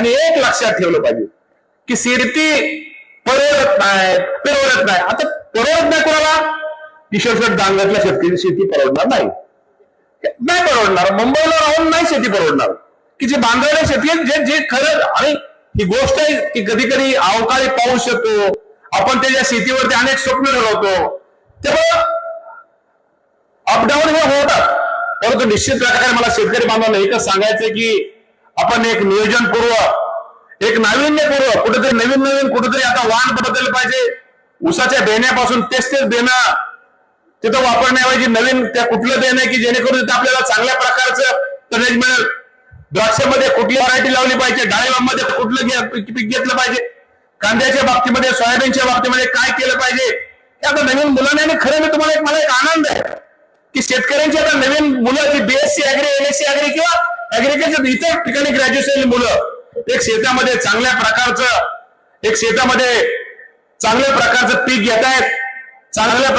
आणि एक लक्षात ठेवलं पाहिजे की शेती परवडत नाही. आता परवडत नाही कोणाला? किशोर डांगरला शेतकरी शेती परवडणार नाही परवडणार. मुंबईला राहून नाही शेती परवडणार. की जे बांधलेल्या शेती जे खरं, आणि ही गोष्ट आहे की कधी कधी अवकाळी पाऊस येतो, आपण त्याच्या शेतीवरती अनेक स्वप्न ठरवतो, तेव्हा अपडाऊन हे होतात. परंतु निश्चित प्रकारे मला शेतकरी बांधवांना एकच सांगायचं की आपण एक नियोजनपूर्वक, एक नाविन्यपूर्वक, कुठेतरी नवीन कुठेतरी आता वाण बदललं पाहिजे. ऊसाच्या बेण्यापासून तेच बेणं तिथं वापरण्याऐवजी नवीन त्या कुठलं बेणं की जेणेकरून तिथं आपल्याला चांगल्या प्रकारचं टनेज मिळेल. द्राक्षामध्ये कुठली व्हरायटी लावली पाहिजे, डाळिंबामध्ये कुठलं पीक घेतलं पाहिजे, कांद्याच्या बाबतीमध्ये, सोयाबीनच्या बाबतीमध्ये काय केलं पाहिजे, हे आता नवीन मुलांनी. आणि खरं मी तुम्हाला मला एक आनंद आहे की शेतकऱ्यांची आता नवीन मुलं जी BSc ऍग्री, MSc ऍग्री किंवा ऍग्रिकल्चर इतर ठिकाणी ग्रॅज्युएशन मुलं एक शेतामध्ये चांगल्या प्रकारचं पीक घेत आहेत, चांगल्या